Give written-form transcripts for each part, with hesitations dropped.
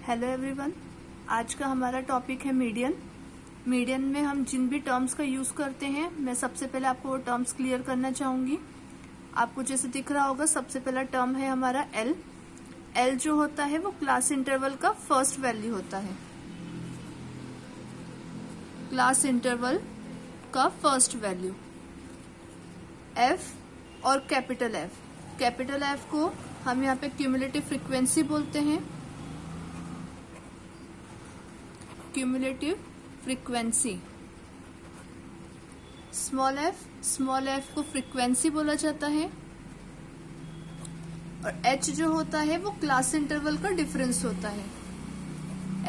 Hello everyone, आज का हमारा टॉपिक है मीडियन। मीडियन में हम जिन भी टर्म्स का यूज करते हैं, मैं सबसे पहले आपको वो टर्म्स क्लियर करना चाहूंगी। आपको जैसे दिख रहा होगा, सबसे पहला टर्म है हमारा एल। एल जो होता है वो क्लास इंटरवल का फर्स्ट वैल्यू होता है। क्लास इंटरवल का फर्स्ट वैल्यू। एफ और कैपिटल एफ। कैपिटल एफ को हम यहाँ पे क्यूमुलेटिव फ्रीक्वेंसी बोलते हैं। Cumulative frequency. स्मॉल एफ को फ्रीक्वेंसी बोला जाता है। और एच जो होता है वो क्लास इंटरवल का डिफरेंस होता है।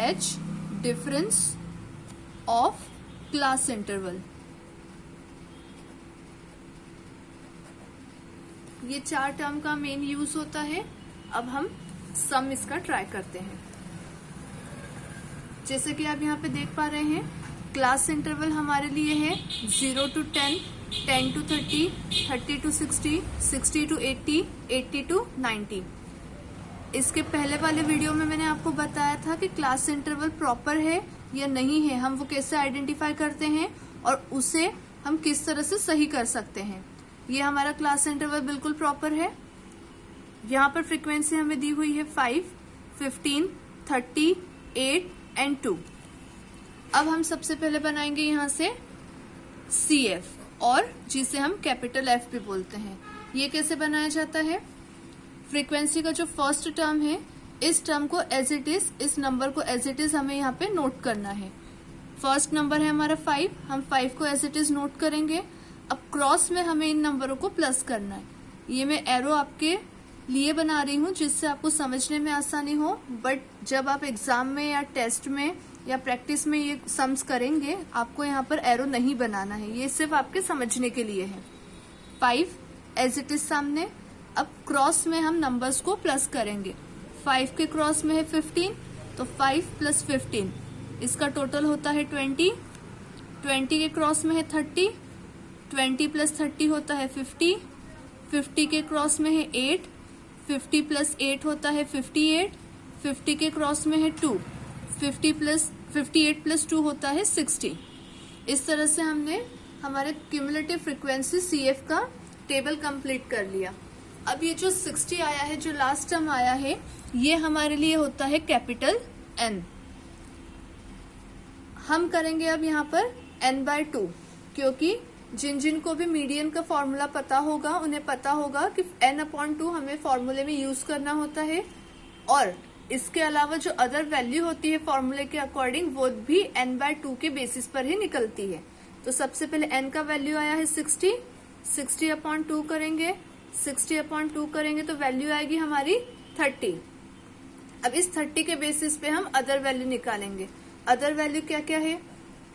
H difference of class interval. ये चार टर्म का मेन यूज होता है। अब हम सम इसका ट्राई करते हैं। जैसे कि आप यहाँ पे देख पा रहे हैं, क्लास इंटरवल हमारे लिए है 0 to 10, 10 to 30, 30 to 60, 60 to 80, 80 to 90। इसके पहले वाले वीडियो में मैंने आपको बताया था कि क्लास इंटरवल प्रॉपर है या नहीं है, हम वो कैसे आइडेंटिफाई करते हैं और उसे हम किस तरह से सही कर सकते हैं। ये हमारा क्लास इंटरवल बिल्कुल प्रॉपर है। यहाँ पर फ्रीक्वेंसी हमें दी हुई है 5, 15, 30, 8 एंड 2। अब हम सबसे पहले बनाएंगे यहाँ से CF, और जिसे हम कैपिटल F भी बोलते हैं। ये कैसे बनाया जाता है? फ्रीक्वेंसी का जो फर्स्ट टर्म है, इस टर्म को एज इट इज, इस नंबर को एज इट इज हमें यहाँ पे नोट करना है। फर्स्ट नंबर है हमारा 5, हम 5 को एज इट इज नोट करेंगे। अब क्रॉस में हमें इन नंबरों को प्लस करना है। ये मैं एरो आपके लिए बना रही हूँ जिससे आपको समझने में आसानी हो, बट जब आप एग्जाम में या टेस्ट में या प्रैक्टिस में ये सम्स करेंगे, आपको यहाँ पर एरो नहीं बनाना है। ये सिर्फ आपके समझने के लिए है। 5 एज इट इज सामने। अब क्रॉस में हम नंबर्स को प्लस करेंगे। 5 के क्रॉस में है 15, तो 5 + 15, इसका टोटल होता है 20। 20 के क्रॉस में है 30, 20 + 30 होता है 50। 50 के क्रॉस में है 8, 50 + 8 होता है 58। 50 के क्रॉस में है 2, 58 + 2 होता है 60। इस तरह से हमने हमारे क्यूमुलेटिव फ्रीक्वेंसी CF का टेबल कंप्लीट कर लिया। अब ये जो 60 आया है, जो लास्ट टर्म आया है, ये हमारे लिए होता है कैपिटल N। हम करेंगे अब यहाँ पर N/2, क्योंकि जिन जिन को भी मीडियन का फॉर्मूला पता होगा, उन्हें पता होगा कि N/2 हमें फॉर्मूले में यूज करना होता है। और इसके अलावा जो अदर वैल्यू होती है फॉर्मूले के अकॉर्डिंग, वो भी N/2 के बेसिस पर ही निकलती है। तो सबसे पहले N का वैल्यू आया है 60, 60/2 करेंगे। 60/2 करेंगे तो वैल्यू आएगी हमारी 30। अब इस 30 के बेसिस पे हम अदर वैल्यू निकालेंगे। अदर वैल्यू क्या क्या है,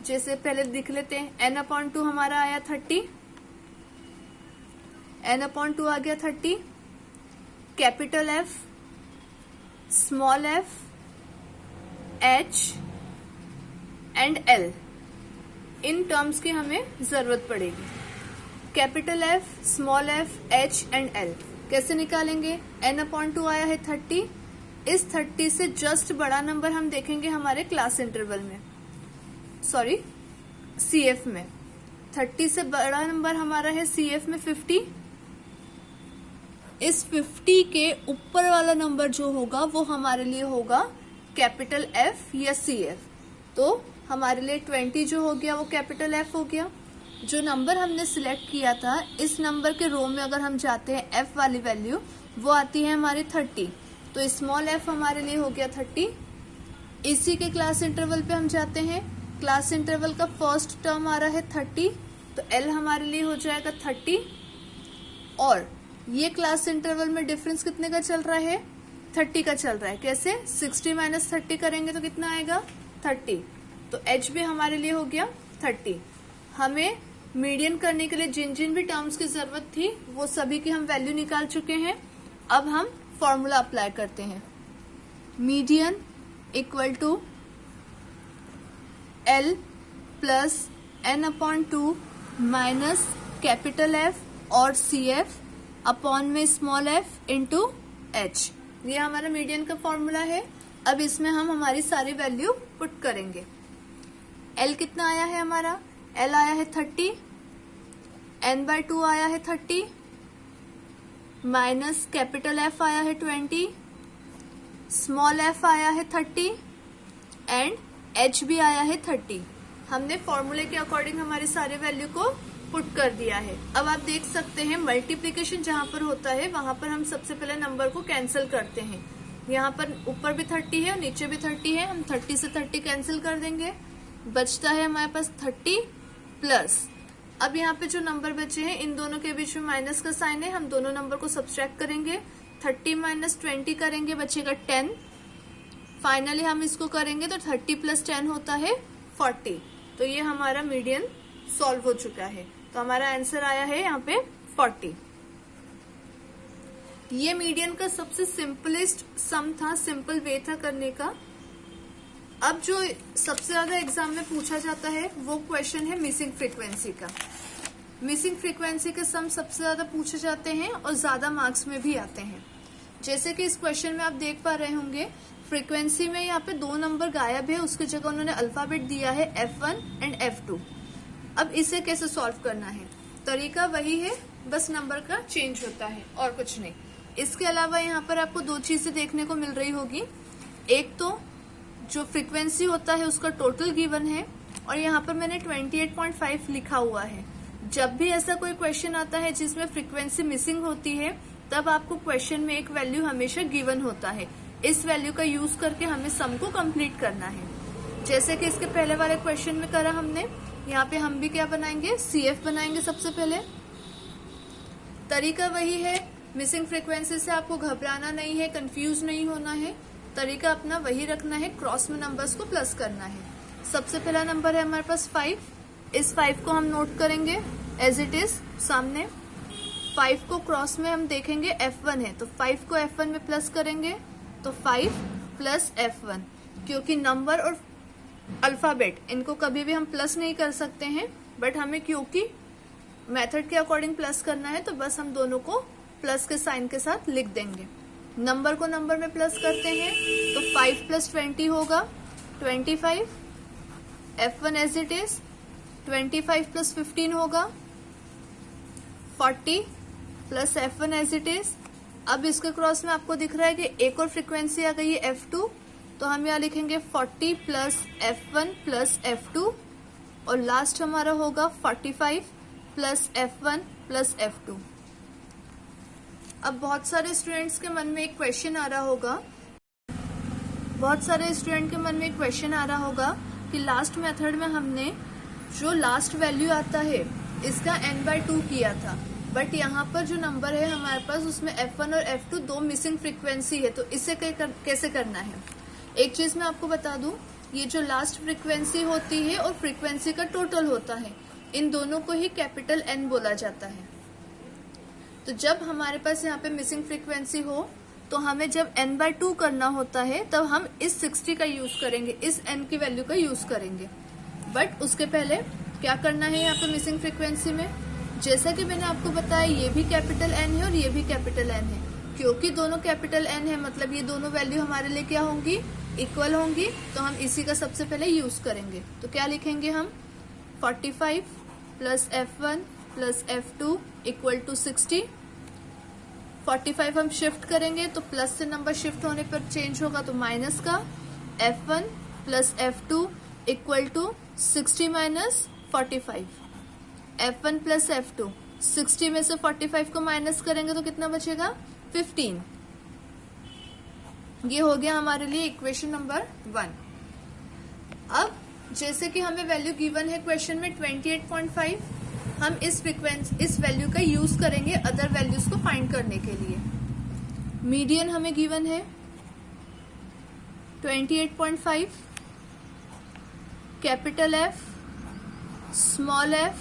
जैसे पहले लिख लेते हैं। N/2 हमारा आया 30, N/2 आ गया 30। Capital F, small f, h and l, in terms की हमें जरूरत पड़ेगी। Capital F, small f, h and l कैसे निकालेंगे? N/2 आया है 30। इस 30 से जस्ट बड़ा नंबर हम देखेंगे हमारे क्लास इंटरवल में, सॉरी CF में। 30 से बड़ा नंबर हमारा है CF में 50। इस 50 के ऊपर वाला नंबर जो होगा वो हमारे लिए होगा कैपिटल F या CF। तो हमारे लिए 20 जो हो गया वो कैपिटल F हो गया। जो नंबर हमने सिलेक्ट किया था, इस नंबर के रो में अगर हम जाते हैं, F वाली वैल्यू वो आती है हमारी 30, तो स्मॉल f हमारे लिए हो गया 30। इसी के क्लास इंटरवल पे हम जाते हैं। क्लास इंटरवल का फर्स्ट टर्म आ रहा है 30, तो L हमारे लिए हो जाएगा 30। और ये क्लास इंटरवल में डिफरेंस कितने का चल रहा है? 30 का चल रहा है। कैसे? 60 - 30 करेंगे तो कितना आएगा? 30। तो H भी हमारे लिए हो गया 30। हमें मीडियन करने के लिए जिन जिन भी टर्म्स की जरूरत थी, वो सभी की हम वैल्यू निकाल चुके हैं। अब हम फॉर्मूला अप्लाई करते हैं। Median equal to L + N/2 minus capital F और CF अपॉन में स्मॉल f इंटू H। ये हमारा मीडियन का फॉर्मूला है। अब इसमें हम हमारी सारी वैल्यू पुट करेंगे। L कितना आया है हमारा? L आया है 30, n/2 आया है 30, माइनस कैपिटल F आया है 20, स्मॉल f आया है 30 एंड h भी आया है 30। हमने फॉर्मूले के अकॉर्डिंग हमारे सारे वैल्यू को पुट कर दिया है। अब आप देख सकते हैं मल्टीप्लिकेशन जहां पर होता है वहां पर हम सबसे पहले नंबर को कैंसिल करते हैं। यहाँ पर ऊपर भी 30 है और नीचे भी 30 है, हम 30 से 30 कैंसिल कर देंगे, बचता है हमारे पास 30 प्लस। अब यहाँ पे जो नंबर बचे हैं इन दोनों के बीच में माइनस का साइन है, हम दोनों नंबर को सब्सट्रैक्ट करेंगे, 30 माइनस 20 करेंगे, बचेगा 10। फाइनली हम इसको करेंगे तो 30 प्लस 10 होता है 40। तो ये हमारा मीडियन सॉल्व हो चुका है। तो हमारा आंसर आया है यहाँ पे 40। ये मीडियन का सबसे सिंपलेस्ट सम था, सिंपल वे था करने का। अब जो सबसे ज्यादा एग्जाम में पूछा जाता है वो क्वेश्चन है मिसिंग फ्रीक्वेंसी का। मिसिंग फ्रीक्वेंसी के सम सबसे ज्यादा पूछे जाते हैं और ज्यादा मार्क्स में भी आते हैं। जैसे कि इस क्वेश्चन में आप देख पा रहे होंगे फ्रीक्वेंसी में यहाँ पे 2 नंबर गायब है, उसकी जगह उन्होंने अल्फाबेट दिया है F1 एंड F2। अब इसे कैसे सॉल्व करना है? तरीका वही है, बस नंबर का चेंज होता है और कुछ नहीं। इसके अलावा यहाँ पर आपको 2 चीजें देखने को मिल रही होगी। एक तो जो फ्रीक्वेंसी होता है उसका टोटल गिवन है और यहाँ पर मैंने 28.5 लिखा हुआ है। जब भी ऐसा कोई क्वेश्चन आता है जिसमें फ्रीक्वेंसी मिसिंग होती है तब आपको क्वेश्चन में एक वैल्यू हमेशा गिवन होता है। इस वैल्यू का यूज करके हमें सम को कंप्लीट करना है। जैसे कि इसके पहले वाले क्वेश्चन में करा हमने, यहाँ पे हम भी क्या बनाएंगे? CF बनाएंगे सबसे पहले। तरीका वही है, मिसिंग फ्रीक्वेंसी से आपको घबराना नहीं है, कंफ्यूज नहीं होना है। तरीका अपना वही रखना है, क्रॉस में नंबर्स को प्लस करना है। सबसे पहला नंबर है हमारे पास 5। इस 5 को हम नोट करेंगे एज इट इज सामने। 5 को क्रॉस में हम देखेंगे F1 है तो 5 को F1 में प्लस करेंगे तो 5 प्लस F1। क्योंकि नंबर और अल्फाबेट इनको कभी भी हम प्लस नहीं कर सकते हैं, बट हमें क्योंकि मेथड के अकॉर्डिंग प्लस करना है तो बस हम दोनों को प्लस के साइन के साथ लिख देंगे। नंबर को नंबर में प्लस करते हैं तो 5 प्लस 20 होगा 25, F1 as it is. 25 plus 15 होगा 40 plus F1 as it is. अब इसके क्रॉस में आपको दिख रहा है कि एक और फ्रीक्वेंसी आ गई है F2, तो हम यहाँ लिखेंगे 40 प्लस F1 प्लस F2 और लास्ट हमारा होगा 45 प्लस F1 प्लस F2। अब बहुत सारे स्टूडेंट्स के मन में एक क्वेश्चन आ रहा होगा, कि लास्ट मेथड में हमने जो लास्ट वैल्यू आता है इसका n/2 किया था, बट यहाँ पर जो नंबर है हमारे पास उसमें F1 और F2 दो मिसिंग फ्रीक्वेंसी है, तो इसे कैसे करना है? एक चीज मैं आपको बता दूं, ये जो लास्ट फ्रीक्वेंसी होती है और फ्रीक्वेंसी का टोटल होता है, इन दोनों को ही कैपिटल N बोला जाता है। तो जब हमारे पास यहाँ पे मिसिंग फ्रीक्वेंसी हो तो हमें जब n/2 करना होता है तब हम इस 60 का यूज करेंगे, इस n की वैल्यू का यूज करेंगे। बट उसके पहले क्या करना है यहाँ पे मिसिंग फ्रीक्वेंसी में? जैसा कि मैंने आपको बताया ये भी कैपिटल N है और ये भी कैपिटल N है। क्योंकि दोनों कैपिटल N है मतलब ये दोनों वैल्यू हमारे लिए क्या होंगी? इक्वल होंगी। तो हम इसी का सबसे पहले यूज करेंगे। तो क्या लिखेंगे हम? 45 plus F1 plus F2 equal to 60। 45 हम शिफ्ट करेंगे तो प्लस से नंबर शिफ्ट होने पर चेंज होगा तो माइनस का। F1 plus F2 equal to 60 minus 45। F1 plus F2 60 में से 45 को माइनस करेंगे तो कितना बचेगा? 15। ये हो गया हमारे लिए इक्वेशन नंबर 1। अब जैसे कि हमें वैल्यू गिवन है क्वेश्चन में 28.5, हम इस वैल्यू का यूज करेंगे अदर वैल्यूज को फाइंड करने के लिए। मीडियन हमें गिवन है 28.5, capital F, small f,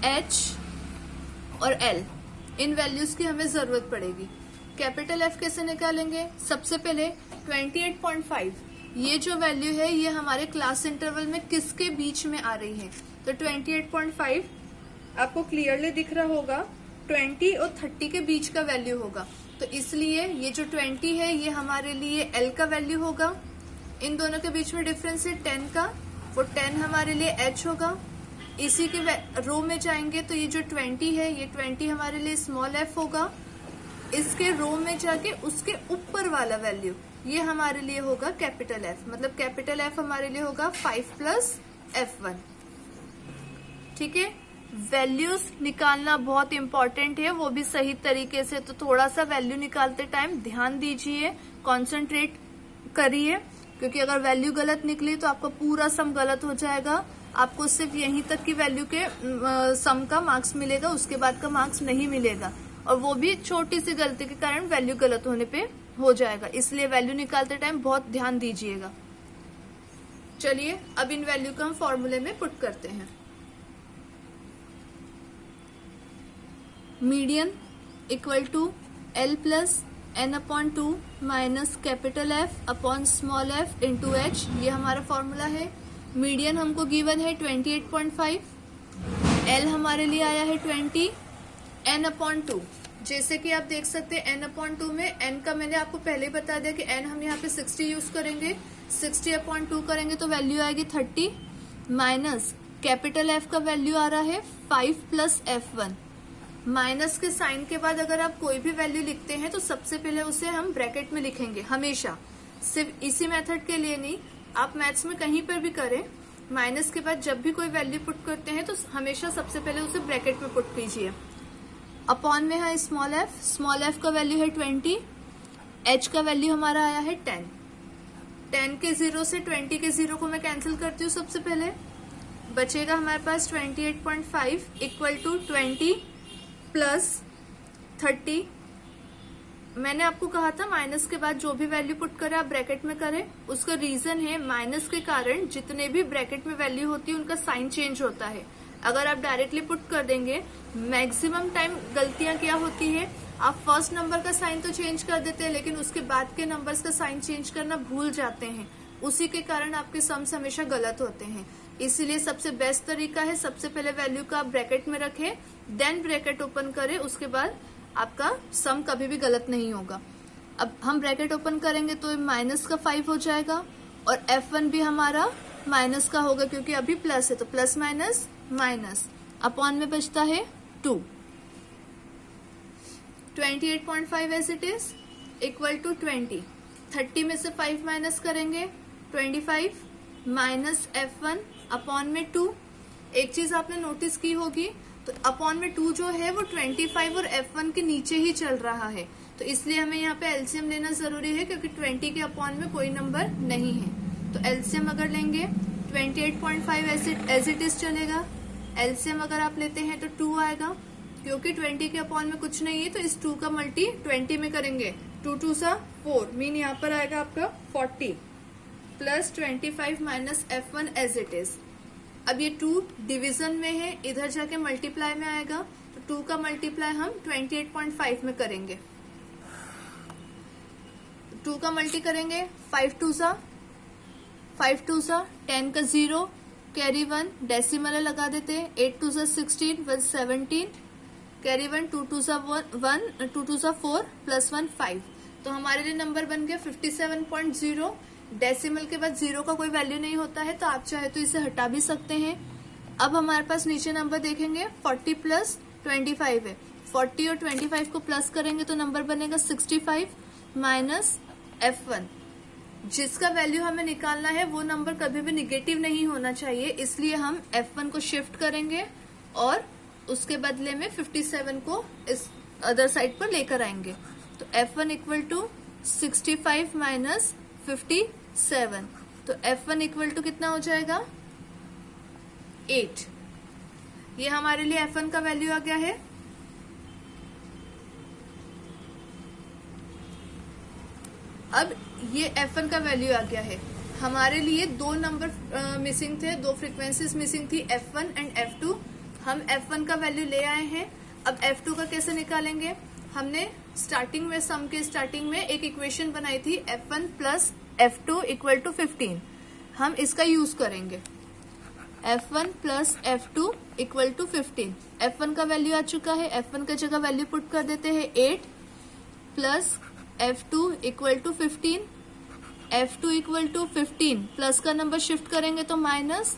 h और l, इन वैल्यूज की हमें जरूरत पड़ेगी। कैपिटल F कैसे निकालेंगे? सबसे पहले 28.5 ये जो वैल्यू है ये हमारे क्लास इंटरवल में किसके बीच में आ रही है? तो 28.5 आपको क्लियरली दिख रहा होगा 20 और 30 के बीच का वैल्यू होगा। तो इसलिए ये जो 20 है ये हमारे लिए L का वैल्यू होगा। इन दोनों के बीच में डिफरेंस है 10 का, वो 10 हमारे लिए H होगा। इसी के रो में जाएंगे तो ये जो 20 है ये 20 हमारे लिए स्मॉल f होगा। इसके रो में जाके उसके ऊपर वाला वैल्यू ये हमारे लिए होगा कैपिटल F, मतलब कैपिटल F हमारे लिए होगा 5 प्लस F1। ठीक है, वैल्यूज निकालना बहुत इंपॉर्टेंट है, वो भी सही तरीके से। तो थोड़ा सा वैल्यू निकालते टाइम ध्यान दीजिए, कॉन्सेंट्रेट करिए, क्योंकि अगर वैल्यू गलत निकली तो आपका पूरा सम गलत हो जाएगा। आपको सिर्फ यहीं तक की वैल्यू के सम का मार्क्स मिलेगा, उसके बाद का मार्क्स नहीं मिलेगा, और वो भी छोटी सी गलती के कारण वैल्यू गलत होने पे हो जाएगा। इसलिए वैल्यू निकालते टाइम बहुत ध्यान दीजिएगा। चलिए अब इन वैल्यू को हम फॉर्मूले में पुट करते हैं। Median equal to L plus n/2 minus capital F upon small f into H, ये हमारा फॉर्मूला है। मीडियन हमको गिवन है 28.5, L हमारे लिए आया है 20, n/2 जैसे कि आप देख सकते हैं n/2 में n का मैंने आपको पहले ही बता दिया कि n हम यहाँ पे 60 यूज करेंगे, 60/2 करेंगे तो वैल्यू आएगी 30 माइनस कैपिटल F का वैल्यू आ रहा है 5 प्लस F1। माइनस के साइन के बाद अगर आप कोई भी वैल्यू लिखते हैं तो सबसे पहले उसे हम ब्रैकेट में लिखेंगे हमेशा, सिर्फ इसी मेथड के लिए नहीं, आप मैथ्स में कहीं पर भी करें, माइनस के बाद जब भी कोई वैल्यू पुट करते हैं तो हमेशा सबसे पहले उसे ब्रैकेट में पुट कीजिए। अपॉन में है स्मॉल f का वैल्यू है 20, h का वैल्यू हमारा आया है 10। 10 के 0 से 20 के 0 को मैं कैंसिल करती हूँ सबसे पहले, बचेगा हमारे पास 28.5 इक्वल टू 20 प्लस 30। मैंने आपको कहा था माइनस के बाद जो भी वैल्यू पुट करें आप ब्रैकेट में करें, उसका रीजन है माइनस के कारण जितने भी ब्रैकेट में वैल्यू होती है उनका साइन चेंज होता है। अगर आप डायरेक्टली पुट कर देंगे, मैक्सिमम टाइम गलतियां क्या होती है, आप फर्स्ट नंबर का साइन तो चेंज कर देते हैं लेकिन उसके बाद के नंबर्स का साइन चेंज करना भूल जाते हैं, उसी के कारण आपके सम्स हमेशा गलत होते हैं। इसीलिए सबसे बेस्ट तरीका है सबसे पहले वैल्यू का आप ब्रैकेट में रखें, देन ब्रैकेट ओपन करें, उसके बाद आपका सम कभी भी गलत नहीं होगा। अब हम ब्रैकेट ओपन करेंगे तो माइनस का 5 हो जाएगा और F1 भी हमारा माइनस का होगा क्योंकि अभी प्लस है, तो प्लस माइनस माइनस, अपॉन में बचता है 2। 28.5 as it is equal to 20। 30 में से 5 माइनस करेंगे 25 माइनस F1 अपॉन में 2। एक चीज आपने नोटिस की होगी, तो अपॉन में 2 जो है वो 25 और F1 के नीचे ही चल रहा है, तो इसलिए हमें यहाँ पे एलसीएम लेना जरूरी है क्योंकि 20 के अपॉन में कोई नंबर नहीं है। तो एलसीएम अगर लेंगे 28.5 एज इट इज चलेगा, एलसीएम अगर आप लेते हैं तो 2 आएगा, क्योंकि 20 के अपॉन में कुछ नहीं है तो इस 2 का मल्टी 20 में करेंगे, 2 2 सा 4 मीन यहाँ पर आएगा आपका 40 plus 25 minus F1 as it is. अब ये 2 डिवीजन में है, इधर जाके मल्टीप्लाई में आएगा, तो 2 का मल्टीप्लाई हम 28.5 में करेंगे, 2 का मल्टी करेंगे 5 2 सा 10 का 0 कैरी 1 डेसिमल लगा देते हैं, 8 2 सा 16 1 17 कैरी 1 2 2 सा 1 2 2 सा 4 प्लस 1 5। तो हमारे लिए नंबर बन गया 57.0। डेसिमल के बाद 0 का कोई वैल्यू नहीं होता है तो आप चाहे तो इसे हटा भी सकते हैं। अब हमारे पास नीचे नंबर देखेंगे 40 प्लस 25 है, 40 और 25 को प्लस करेंगे तो नंबर बनेगा 65 माइनस F1। जिसका वैल्यू हमें निकालना है वो नंबर कभी भी निगेटिव नहीं होना चाहिए, इसलिए हम F1 को शिफ्ट करेंगे और उसके बदले में 57 को इस अदर साइड पर लेकर आएंगे। तो F1 इक्वल टू 65 माइनस 57, तो F1 इक्वल टू कितना हो जाएगा 8। ये हमारे लिए F1 का वैल्यू आ गया है। अब ये F1 का वैल्यू आ गया है, हमारे लिए 2 नंबर मिसिंग थे, 2 फ्रीक्वेंसीज मिसिंग थी F1 एंड F2। हम F1 का वैल्यू ले आए हैं, अब F2 का कैसे निकालेंगे। हमने स्टार्टिंग में सम के स्टार्टिंग में एक इक्वेशन बनाई थी F1 plus F2 equal to 15, हम इसका यूज करेंगे। F1 plus F2 equal to 15। F1 का वैल्यू आ चुका है, F1 का जगह वैल्यू पुट कर देते हैं 8 plus F2 equal to 15, F2 equal to 15 plus का नंबर शिफ्ट करेंगे तो माइनस,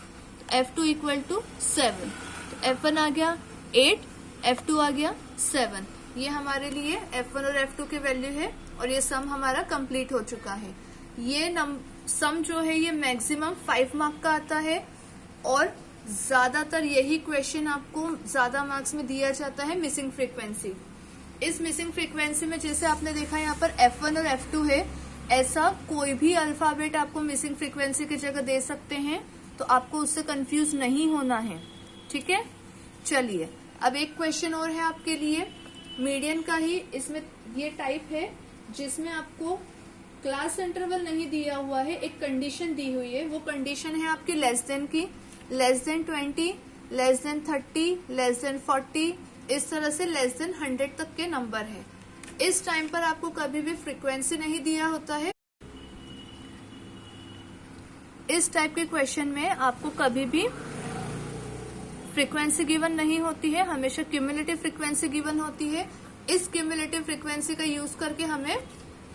F2 इक्वल टू 7, तो F1 आ गया 8, F2 आ गया 7। ये हमारे लिए F1 और F2 की वैल्यू है और ये सम हमारा कंप्लीट हो चुका है। ये सम जो है ये मैक्सिमम 5 मार्क का आता है और ज्यादातर यही क्वेश्चन आपको ज्यादा मार्क्स में दिया जाता है मिसिंग फ्रीक्वेंसी। इस मिसिंग फ्रीक्वेंसी में जैसे आपने देखा यहाँ पर F1 और F2 है, ऐसा कोई भी अल्फाबेट आपको मिसिंग फ्रीक्वेंसी की जगह दे सकते हैं, तो आपको उससे कंफ्यूज नहीं होना है। ठीक है, चलिए अब एक क्वेश्चन और है आपके लिए मीडियन का ही। इसमें ये टाइप है जिसमें आपको क्लास इंटरवल नहीं दिया हुआ है, एक कंडीशन दी हुई है। वो कंडीशन है आपकी लेस देन की, less than 20, less than 30, less than 40, इस तरह से लेस देन 100 तक के नंबर है। इस टाइम पर आपको कभी भी फ्रीक्वेंसी नहीं दिया होता है। इस टाइप के क्वेश्चन में आपको कभी भी फ्रीक्वेंसी गिवन नहीं होती है, हमेशा क्यूमुलेटिव फ्रीक्वेंसी गिवन होती है। इस क्यूमुलेटिव फ्रीक्वेंसी का यूज करके हमें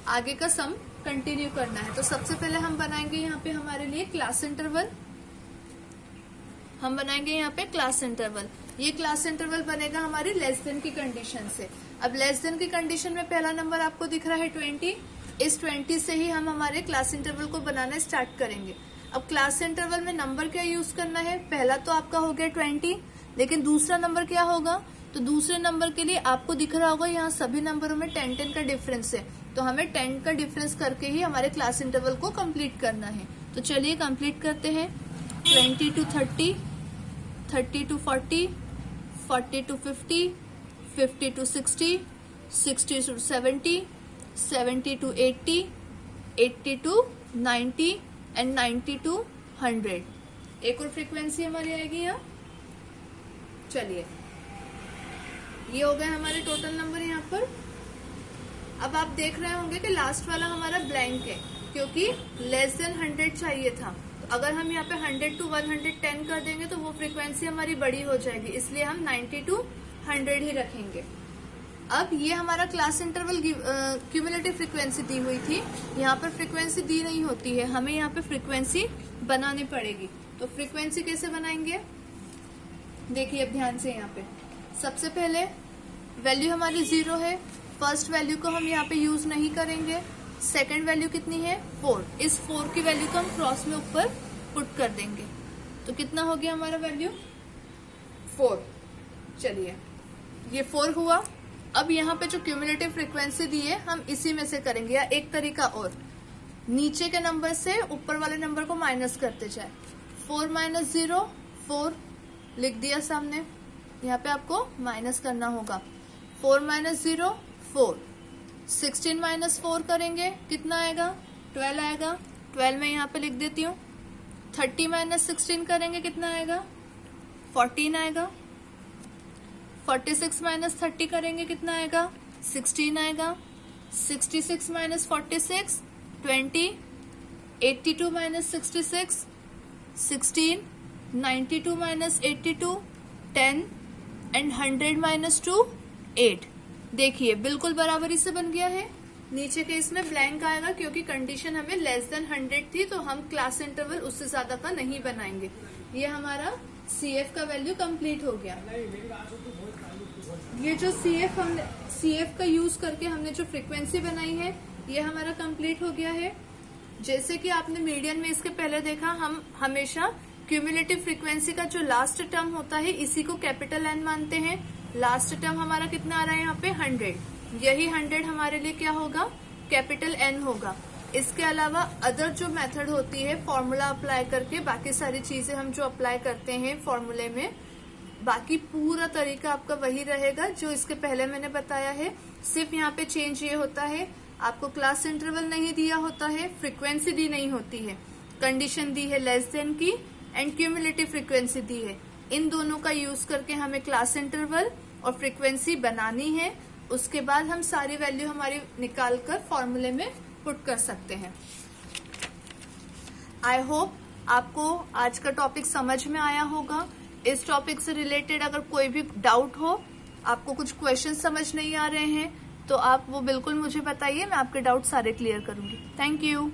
आगे का सम कंटिन्यू करना है। तो सबसे पहले हम बनाएंगे यहाँ पे हमारे लिए क्लास इंटरवल। हम बनाएंगे यहाँ पे क्लास इंटरवल। ये क्लास इंटरवल बनेगा हमारी लेस देन की कंडीशन से। अब लेस देन की कंडीशन में पहला नंबर आपको दिख रहा है 20, इस 20 से ही हम हमारे क्लास इंटरवल को बनाना स्टार्ट करेंगे। अब क्लास इंटरवल में नंबर क्या यूज करना है, पहला तो आपका हो गया 20, लेकिन दूसरा नंबर क्या होगा, तो दूसरे नंबर के लिए आपको दिख रहा होगा यहाँ सभी नंबरों में 10-10 का डिफरेंस है, तो हमें 10 का डिफरेंस करके ही हमारे क्लास इंटरवल को कंप्लीट करना है। तो चलिए कंप्लीट करते हैं। 20 to 30, 30 to 40, 40 to 50, 50 to 60, 60 to 70, 70 to 80, 80 to 90 and 90 to 100। एक और फ्रीक्वेंसी हमारी आएगी यहाँ। चलिए ये हो गए हमारे टोटल नंबर यहाँ पर। अब आप देख रहे होंगे कि लास्ट वाला हमारा ब्लैंक है क्योंकि लेस देन 100 चाहिए था। तो अगर हम यहाँ पे 100 to 110 कर देंगे तो वो फ्रीक्वेंसी हमारी बड़ी हो जाएगी, इसलिए हम 90 to 100 ही रखेंगे। अब ये हमारा क्लास इंटरवल क्यूमुलेटिव फ्रीक्वेंसी दी हुई थी, यहाँ पर फ्रीक्वेंसी दी नहीं होती है, हमें यहाँ पे फ्रीक्वेंसी बनानी पड़ेगी। तो फ्रीक्वेंसी कैसे बनाएंगे, देखिए अब ध्यान से। यहाँ पे सबसे पहले वैल्यू हमारी 0 है, फर्स्ट वैल्यू को हम यहाँ पे यूज नहीं करेंगे। सेकंड वैल्यू कितनी है 4, इस 4 की वैल्यू को हम क्रॉस में ऊपर पुट कर देंगे। तो कितना हो गया हमारा वैल्यू 4। चलिए ये 4 हुआ। अब यहाँ पे जो क्यूमुलेटिव फ्रीक्वेंसी दी है हम इसी में से करेंगे, या एक तरीका और, नीचे के नंबर से ऊपर वाले नंबर को माइनस करते जाए। 4 - 0 4 लिख दिया सामने, यहाँ पे आपको माइनस करना होगा। 4 - 0 4, 16 - 4 करेंगे कितना आएगा 12 आएगा, 12 में यहाँ पे लिख देती हूँ। 30 - 16 करेंगे कितना आएगा 14 आएगा। 46 - 30 करेंगे कितना आएगा 16 आएगा। 66 - 46 20, 82 - 66 16, 92 - 82 10 एंड 100 - 2 8। देखिए बिल्कुल बराबरी से बन गया है। नीचे के इसमें ब्लैंक आएगा क्योंकि कंडीशन हमें लेस देन 100 थी, तो हम क्लास इंटरवल उससे ज्यादा का नहीं बनाएंगे। ये हमारा CF का वैल्यू कंप्लीट हो गया। ये जो CF का यूज करके हमने जो फ्रीक्वेंसी बनाई है ये हमारा कंप्लीट हो गया है। जैसे कि आपने मीडियन में इसके पहले देखा, हम हमेशा क्यूमुलेटिव फ्रीक्वेंसी का जो लास्ट टर्म होता है इसी को कैपिटल N मानते हैं। लास्ट टर्म हमारा कितना आ रहा है यहाँ पे 100, यही 100 हमारे लिए क्या होगा कैपिटल N होगा। इसके अलावा अदर जो मेथड होती है फॉर्मूला अप्लाई करके, बाकी सारी चीजें हम जो अप्लाई करते हैं फॉर्मूले में, बाकी पूरा तरीका आपका वही रहेगा जो इसके पहले मैंने बताया है। सिर्फ यहाँ पे चेंज ये होता है, आपको क्लास इंटरवल नहीं दिया होता है, फ्रीक्वेंसी दी नहीं होती है, कंडीशन दी है लेस देन की एंड क्यूमुलेटिव फ्रीक्वेंसी दी है। इन दोनों का यूज करके हमें क्लास इंटरवल और फ्रीक्वेंसी बनानी है। उसके बाद हम सारी वैल्यू हमारी निकाल कर फॉर्मूले में पुट कर सकते हैं। आई होप आपको आज का टॉपिक समझ में आया होगा। इस टॉपिक से रिलेटेड अगर कोई भी डाउट हो, आपको कुछ क्वेश्चन समझ नहीं आ रहे हैं, तो आप वो बिल्कुल मुझे बताइए, मैं आपके डाउट सारे क्लियर करूंगी। Thank you.